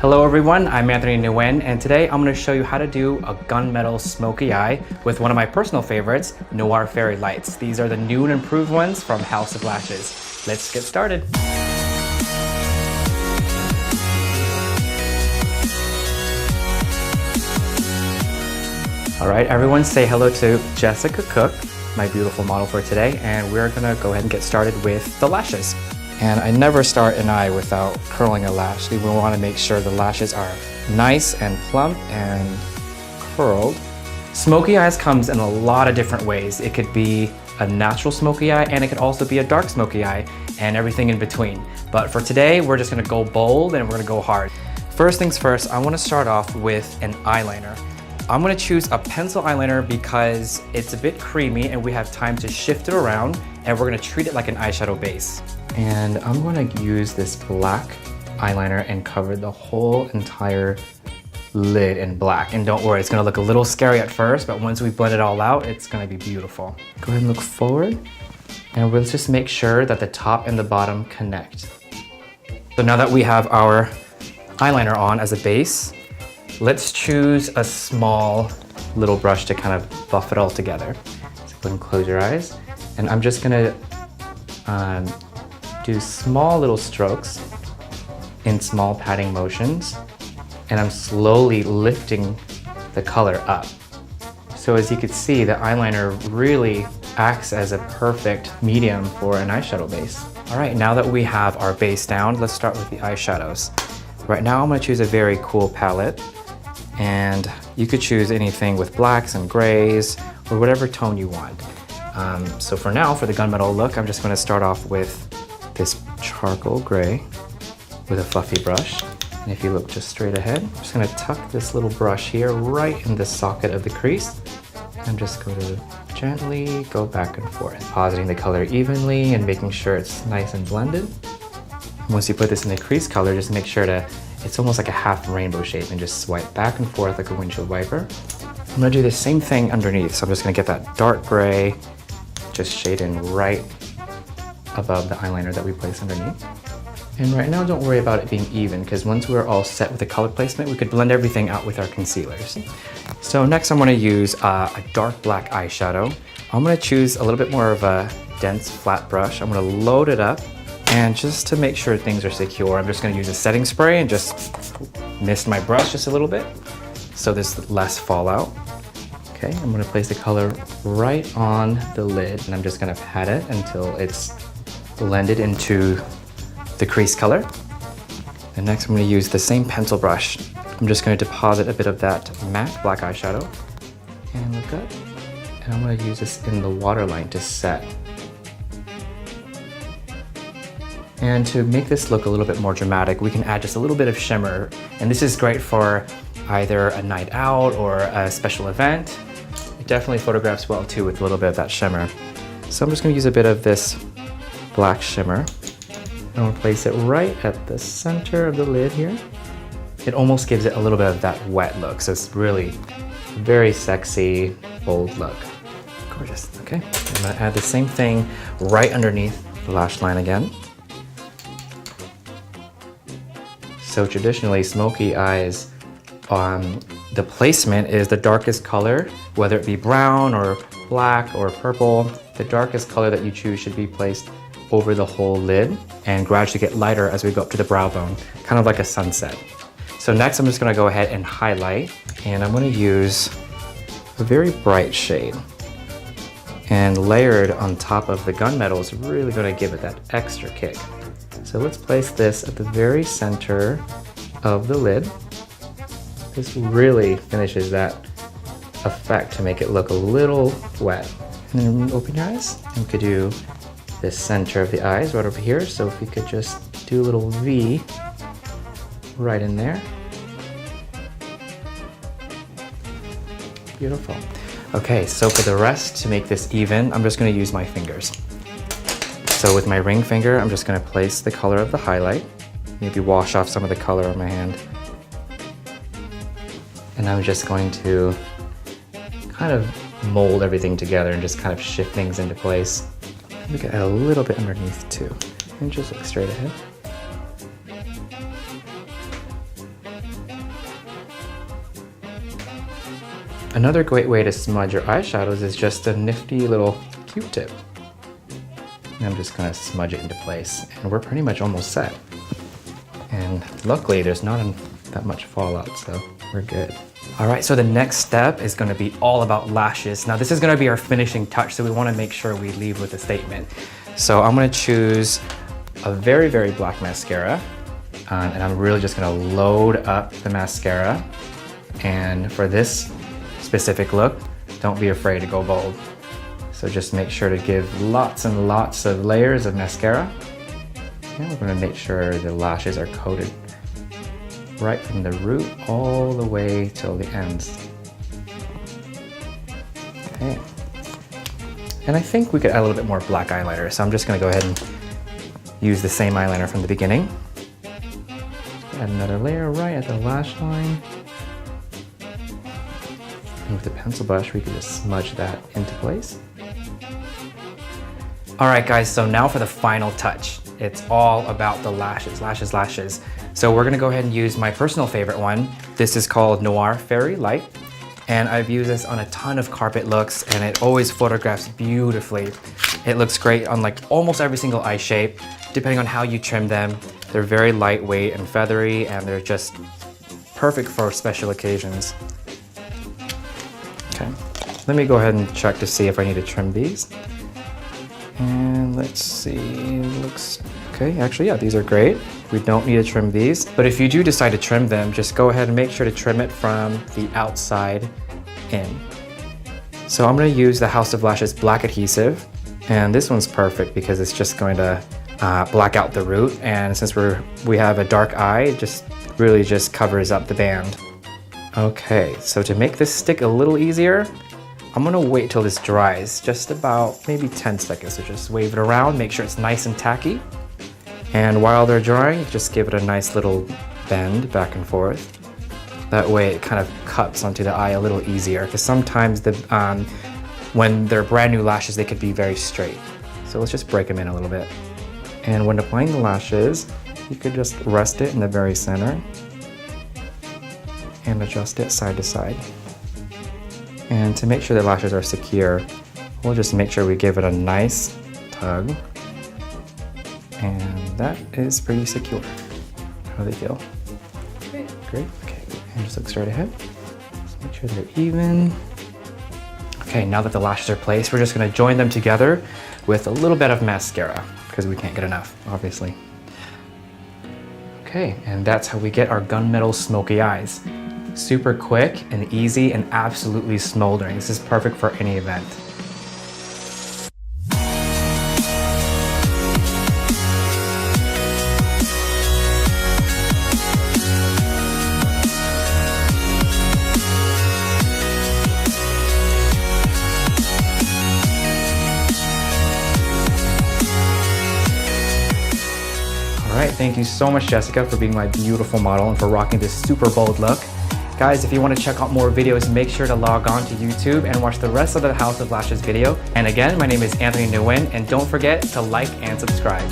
Hello everyone, I'm Anthony Nguyen, and today I'm going to show you how to do a Gun Metal Smokey Eye with one of my personal favorites, Noir Fairy Lights. These are the new and improved ones from House of Lashes. Let's get started. Alright, everyone say hello to Jessica Cook, my beautiful model for today, and we're going to go ahead and get started with the lashes. And I never start an eye without curling a lash. We want to make sure the lashes are nice and plump and curled. Smoky eyes comes in a lot of different ways. It could be a natural smoky eye, and it could also be a dark smoky eye, and everything in between. But for today, we're just going to go bold and we're going to go hard. First things first, I want to start off with an eyeliner. I'm going to choose a pencil eyeliner because it's a bit creamy and we have time to shift it around, and we're going to treat it like an eyeshadow base. And I'm going to use this black eyeliner and cover the whole entire lid in black. And don't worry, it's going to look a little scary at first, but once we blend it all out, it's going to be beautiful. Go ahead and look forward, and we'll just make sure that the top and the bottom connect. So now that we have our eyeliner on as a base, let's choose a small little brush to kind of buff it all together. So go ahead and close your eyes, and I'm just going to do small little strokes in small patting motions, and I'm slowly lifting the color up. So as you can see, the eyeliner really acts as a perfect medium for an eyeshadow base. All right, now that we have our base down, let's start with the eyeshadows. Right now I'm going to choose a very cool palette, and you could choose anything with blacks and grays or whatever tone you want. So for now, for the gunmetal look, I'm just going to start off with this charcoal gray with a fluffy brush. And if you look just straight ahead, I'm just going to tuck this little brush here right in the socket of the crease. I'm just going to gently go back and forth, depositing the color evenly and making sure it's nice and blended. Once you put this in the crease color, just make sure it's almost like a half rainbow shape, and just swipe back and forth like a windshield wiper. I'm going to do the same thing underneath, so I'm just going to get that dark gray, just shade in right above the eyeliner that we placed underneath. And right now, don't worry about it being even, because once we're all set with the color placement, we could blend everything out with our concealers. So next I'm going to use a dark black eyeshadow. I'm going to choose a little bit more of a dense flat brush. I'm going to load it up, and just to make sure things are secure, I'm just going to use a setting spray and just mist my brush just a little bit so there's less fallout. Okay, I'm going to place the color right on the lid, and I'm just going to pat it until it's blended into the crease color. And next I'm going to use the same pencil brush. I'm just going to deposit a bit of that matte black eyeshadow and look up. And I'm going to use this in the waterline to set. And to make this look a little bit more dramatic, we can add just a little bit of shimmer. And this is great for either a night out or a special event. It definitely photographs well too with a little bit of that shimmer. So I'm just going to use a bit of this black shimmer. I'm going to place it right at the center of the lid here. It almost gives it a little bit of that wet look, so it's really a very sexy, bold look. Gorgeous. Okay, I'm going to add the same thing right underneath the lash line again. So traditionally, smoky eyes, the placement is the darkest color, whether it be brown or black or purple. The darkest color that you choose should be placed over the whole lid and gradually get lighter as we go up to the brow bone, kind of like a sunset. So next I'm just going to go ahead and highlight, and I'm going to use a very bright shade. And layered on top of the gunmetal is really going to give it that extra kick. So let's place this at the very center of the lid. This really finishes that effect to make it look a little wet. And then open your eyes, and we could do the center of the eyes right over here. So if we could just do a little V right in there. Beautiful. Okay, so for the rest, to make this even, I'm just going to use my fingers. So with my ring finger, I'm just going to place the color of the highlight, maybe wash off some of the color on my hand. And I'm just going to kind of mold everything together and just kind of shift things into place. We can add a little bit underneath too. And just look straight ahead. Another great way to smudge your eyeshadows is just a nifty little Q-tip. And I'm just gonna smudge it into place, and we're pretty much almost set. And luckily there's not that much fallout, so we're good. All right, so the next step is gonna be all about lashes. Now this is gonna be our finishing touch, so we wanna make sure we leave with a statement. So I'm gonna choose a very, very black mascara, and I'm really just gonna load up the mascara. And for this specific look, don't be afraid to go bold. So just make sure to give lots and lots of layers of mascara. And we're gonna make sure the lashes are coated right from the root all the way till the ends. Okay. And I think we could add a little bit more black eyeliner, so I'm just gonna go ahead and use the same eyeliner from the beginning. Add another layer right at the lash line. And with the pencil brush, we can just smudge that into place. All right, guys, so now for the final touch. It's all about the lashes, lashes, lashes. So we're gonna go ahead and use my personal favorite one. This is called Noir Fairy Lite. And I've used this on a ton of carpet looks, and it always photographs beautifully. It looks great on like almost every single eye shape, depending on how you trim them. They're very lightweight and feathery, and they're just perfect for special occasions. Okay, let me go ahead and check to see if I need to trim these. And let's see, looks okay. Actually, yeah, these are great. We don't need to trim these, but if you do decide to trim them, just go ahead and make sure to trim it from the outside in. So I'm gonna use the House of Lashes black adhesive, and this one's perfect because it's just going to black out the root, and since we have a dark eye, it just really just covers up the band. Okay, so to make this stick a little easier, I'm gonna wait till this dries, just about maybe 10 seconds. So just wave it around, make sure it's nice and tacky. And while they're drying, just give it a nice little bend back and forth. That way it kind of cuts onto the eye a little easier, because sometimes when they're brand new lashes, they could be very straight. So let's just break them in a little bit. And when applying the lashes, you could just rest it in the very center and adjust it side to side. And to make sure the lashes are secure, we'll just make sure we give it a nice tug. And that is pretty secure. How do they feel? Great. Great, okay. And just look straight ahead. Just make sure they're even. Okay, now that the lashes are placed, we're just gonna join them together with a little bit of mascara, because we can't get enough, obviously. Okay, and that's how we get our Gun Metal Smokey Eyes. Super quick and easy and absolutely smoldering. This is perfect for any event. All right, thank you so much, Jessica, for being my beautiful model and for rocking this super bold look. Guys, if you want to check out more videos, make sure to log on to YouTube and watch the rest of the House of Lashes video. And again, my name is Anthony Nguyen, and don't forget to like and subscribe.